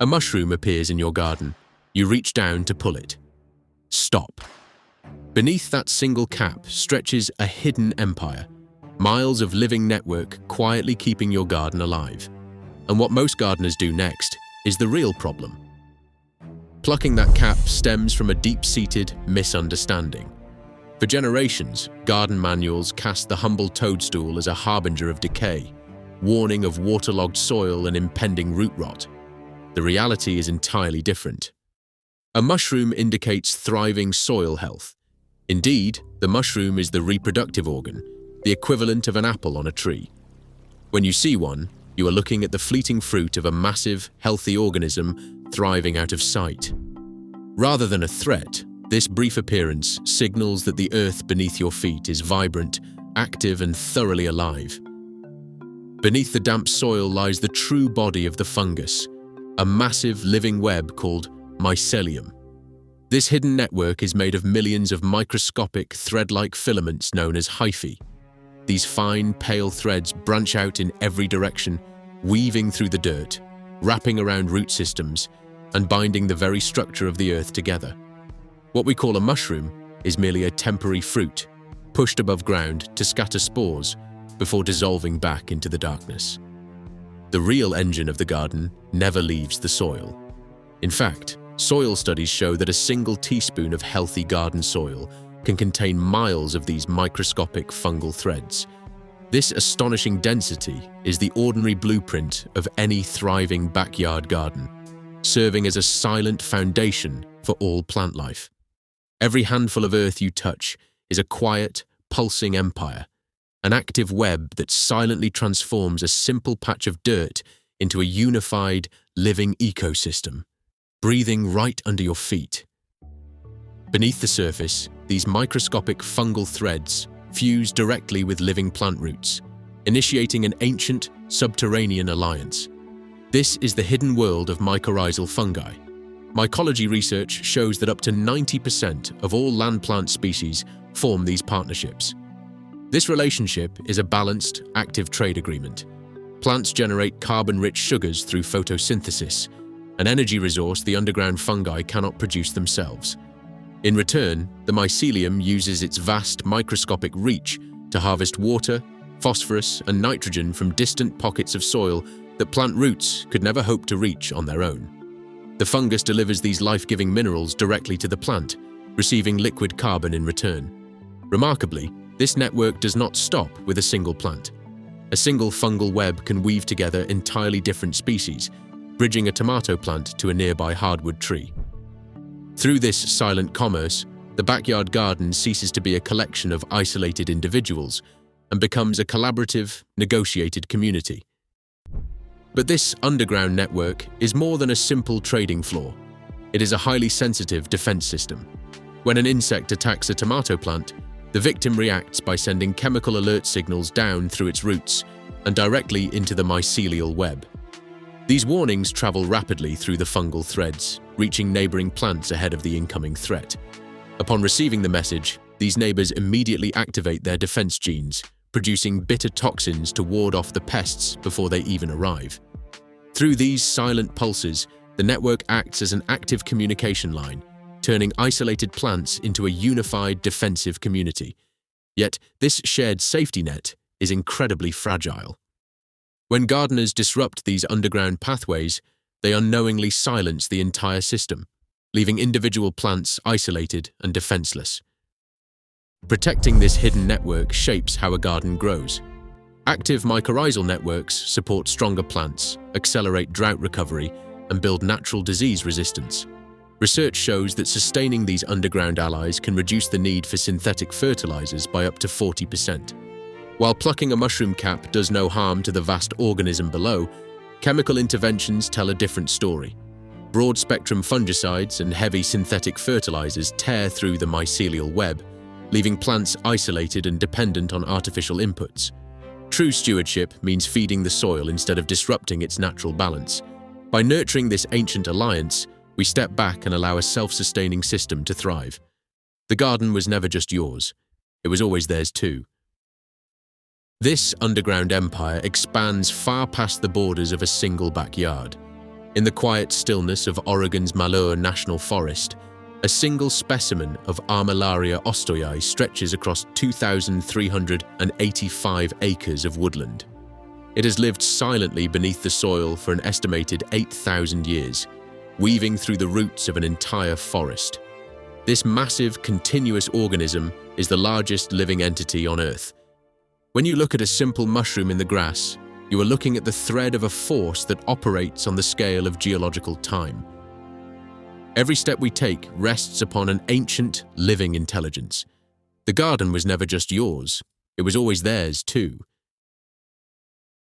A mushroom appears in your garden. You reach down to pull it. Stop. Beneath that single cap stretches a hidden empire, miles of living network quietly keeping your garden alive. And what most gardeners do next is the real problem. Plucking that cap stems from a deep-seated misunderstanding. For generations, garden manuals cast the humble toadstool as a harbinger of decay, warning of waterlogged soil and impending root rot. The reality is entirely different. A mushroom indicates thriving soil health. Indeed, the mushroom is the reproductive organ, the equivalent of an apple on a tree. When you see one, you are looking at the fleeting fruit of a massive, healthy organism thriving out of sight. Rather than a threat, this brief appearance signals that the earth beneath your feet is vibrant, active, and thoroughly alive. Beneath the damp soil lies the true body of the fungus, a massive living web called mycelium. This hidden network is made of millions of microscopic thread-like filaments known as hyphae. These fine, pale threads branch out in every direction, weaving through the dirt, wrapping around root systems, and binding the very structure of the earth together. What we call a mushroom is merely a temporary fruit, pushed above ground to scatter spores before dissolving back into the darkness. The real engine of the garden never leaves the soil. In fact, soil studies show that a single teaspoon of healthy garden soil can contain miles of these microscopic fungal threads. This astonishing density is the ordinary blueprint of any thriving backyard garden, serving as a silent foundation for all plant life. Every handful of earth you touch is a quiet, pulsing empire, an active web that silently transforms a simple patch of dirt into a unified, living ecosystem, breathing right under your feet. Beneath the surface, these microscopic fungal threads fuse directly with living plant roots, initiating an ancient, subterranean alliance. This is the hidden world of mycorrhizal fungi. Mycology research shows that up to 90% of all land plant species form these partnerships. This relationship is a balanced, active trade agreement. Plants generate carbon-rich sugars through photosynthesis, an energy resource the underground fungi cannot produce themselves. In return, the mycelium uses its vast microscopic reach to harvest water, phosphorus, and nitrogen from distant pockets of soil that plant roots could never hope to reach on their own. The fungus delivers these life-giving minerals directly to the plant, receiving liquid carbon in return. Remarkably, this network does not stop with a single plant. A single fungal web can weave together entirely different species, bridging a tomato plant to a nearby hardwood tree. Through this silent commerce, the backyard garden ceases to be a collection of isolated individuals and becomes a collaborative, negotiated community. But this underground network is more than a simple trading floor. It is a highly sensitive defense system. When an insect attacks a tomato plant, the victim reacts by sending chemical alert signals down through its roots and directly into the mycelial web. These warnings travel rapidly through the fungal threads, reaching neighboring plants ahead of the incoming threat. Upon receiving the message, these neighbors immediately activate their defense genes, producing bitter toxins to ward off the pests before they even arrive. Through these silent pulses, the network acts as an active communication line, turning isolated plants into a unified defensive community. Yet, this shared safety net is incredibly fragile. When gardeners disrupt these underground pathways, they unknowingly silence the entire system, leaving individual plants isolated and defenseless. Protecting this hidden network shapes how a garden grows. Active mycorrhizal networks support stronger plants, accelerate drought recovery, and build natural disease resistance. Research shows that sustaining these underground allies can reduce the need for synthetic fertilizers by up to 40%. While plucking a mushroom cap does no harm to the vast organism below, chemical interventions tell a different story. Broad-spectrum fungicides and heavy synthetic fertilizers tear through the mycelial web, leaving plants isolated and dependent on artificial inputs. True stewardship means feeding the soil instead of disrupting its natural balance. By nurturing this ancient alliance, we step back and allow a self-sustaining system to thrive. The garden was never just yours. It was always theirs too. This underground empire expands far past the borders of a single backyard. In the quiet stillness of Oregon's Malheur National Forest, a single specimen of Armillaria ostoyi stretches across 2,385 acres of woodland. It has lived silently beneath the soil for an estimated 8,000 years, weaving through the roots of an entire forest. This massive, continuous organism is the largest living entity on Earth. When you look at a simple mushroom in the grass, you are looking at the thread of a force that operates on the scale of geological time. Every step we take rests upon an ancient, living intelligence. The garden was never just yours, it was always theirs too.